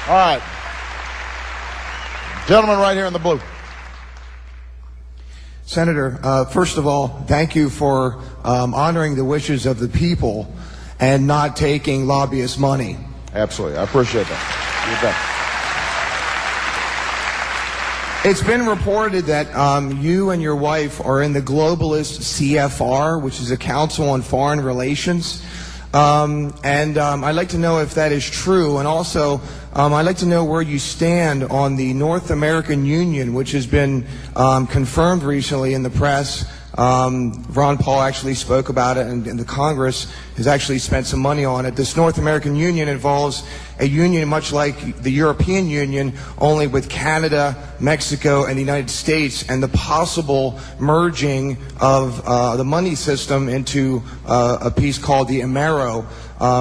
All right. Gentleman right here in the blue. Senator, first of all, thank you for honoring the wishes of the people and not taking lobbyist money. Absolutely. I appreciate that. You bet. It's been reported that you and your wife are in the globalist CFR, which is a Council on Foreign Relations. I'd like to know if that is true, and also I'd like to know where you stand on the North American Union, which has been confirmed recently in the press. Ron Paul actually spoke about it, and the Congress has actually spent some money on it. This North American Union involves a union much like the European Union, only with Canada, Mexico, and the United States, and the possible merging of the money system into a piece called the Amero,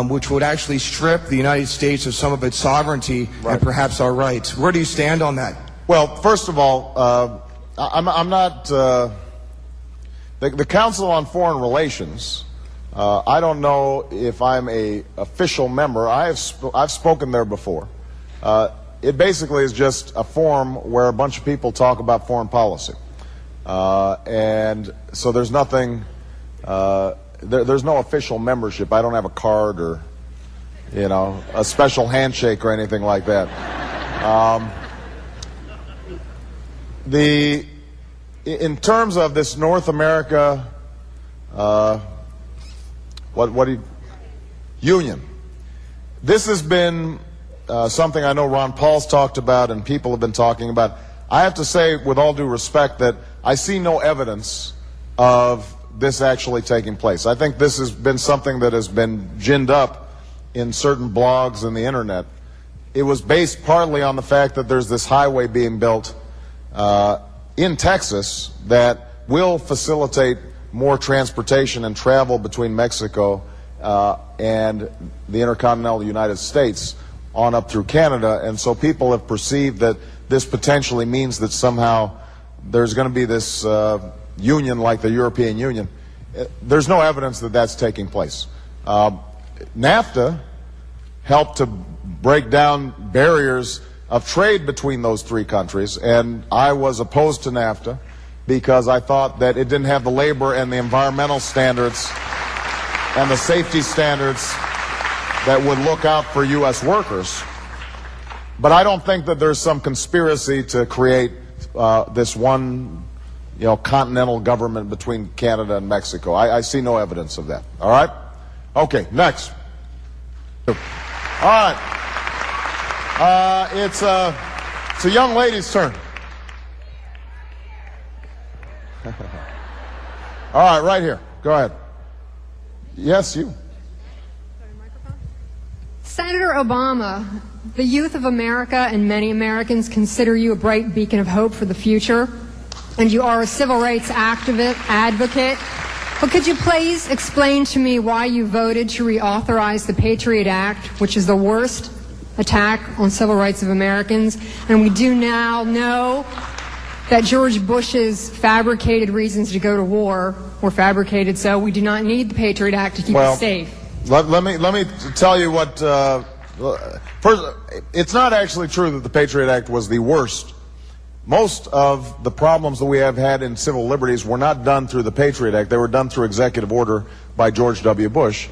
which would actually strip the United States of some of its sovereignty and perhaps our rights. Where do you stand on that? Well, first of all, I'm not... The Council on Foreign Relations, I don't know if I'm a official member. I've spoken there before. It basically is just a forum where a bunch of people talk about foreign policy. And so there's nothing, there's no official membership. I don't have a card or, you know, a special handshake or anything like that. In terms of this North America, union, this has been something I know Ron Paul's talked about and people have been talking about. I have to say, with all due respect, that I see no evidence of this actually taking place. I think this has been something that has been ginned up in certain blogs and the internet. It was based partly on the fact that there's this highway being built in Texas that will facilitate more transportation and travel between Mexico and the intercontinental United States on up through Canada, and so people have perceived that this potentially means that somehow there's going to be this union like the European Union. There's no evidence that that's taking place. NAFTA helped to break down barriers of trade between those three countries, and I was opposed to NAFTA because I thought that it didn't have the labor and the environmental standards and the safety standards that would look out for U.S. workers. But I don't think that there's some conspiracy to create this one, you know, continental government between Canada and Mexico. I see no evidence of that. All right? Okay, next. All right. It's a young lady's turn. All right, right here. Go ahead. Yes, you. Senator Obama, the youth of America and many Americans consider you a bright beacon of hope for the future, and you are a civil rights advocate. But could you please explain to me why you voted to reauthorize the Patriot Act, which is the worst attack on civil rights of Americans? And we do now know that George Bush's fabricated reasons to go to war were fabricated, so we do not need the Patriot Act to keep us safe. Let me tell you what, first, it's not actually true that the Patriot Act was the worst. Most of the problems that we have had in civil liberties were not done through the Patriot Act. They were done through executive order by George W. Bush.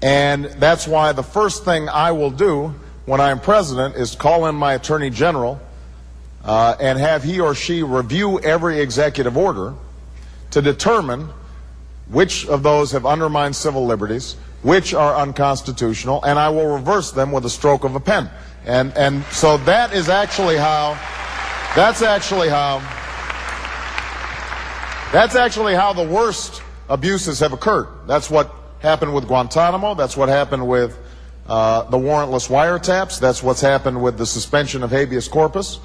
And that's why the first thing I will do when I am president is call in my Attorney General and have he or she review every executive order to determine which of those have undermined civil liberties, which are unconstitutional, and I will reverse them with a stroke of a pen. And so that is actually how, that's actually how the worst abuses have occurred. That's what happened with Guantanamo. That's what happened with the warrantless wiretaps. That's what's happened with the suspension of habeas corpus.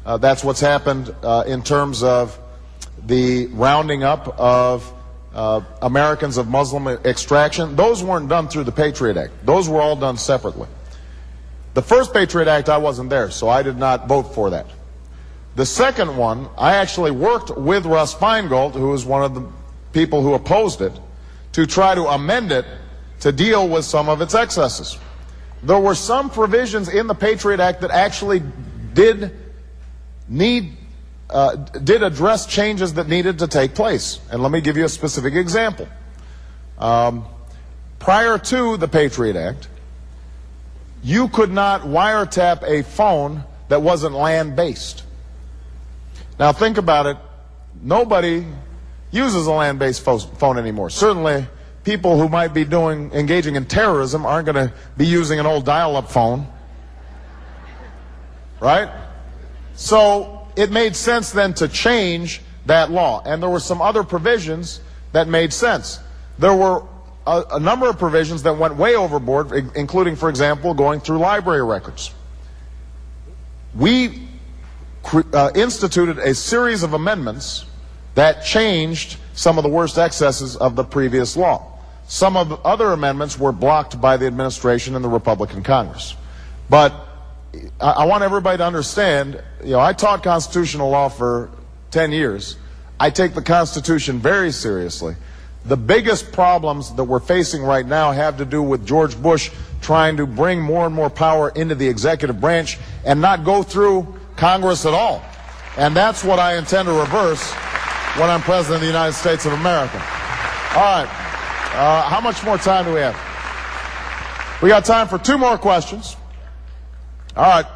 That's what's happened in terms of the rounding up of Americans of Muslim extraction. Those weren't done through the Patriot Act. Those were all done separately. The first Patriot Act, I wasn't there, so I did not vote for that. The second one, I actually worked with Russ Feingold, who was one of the people who opposed it, to try to amend it to deal with some of its excesses. there were some provisions in the Patriot Act that actually did address changes that needed to take place. And let me give you a specific example. Prior to the Patriot Act, you could not wiretap a phone that wasn't land-based. Now think about it. Nobody uses a land-based phone anymore. Certainly, people who might be engaging in terrorism aren't going to be using an old dial-up phone. Right? So it made sense then to change that law. And there were some other provisions that made sense. There were a number of provisions that went way overboard, including, for example, going through library records. We instituted a series of amendments that changed some of the worst excesses of the previous law. Some of the other amendments were blocked by the administration and the Republican Congress. But I want everybody to understand, I taught constitutional law for 10 years. I take the Constitution very seriously. The biggest problems that we're facing right now have to do with George Bush trying to bring more and more power into the executive branch and not go through Congress at all. And that's what I intend to reverse when I'm President of the United States of America. All right. How much more time do we have? We got time for 2 more questions. All right.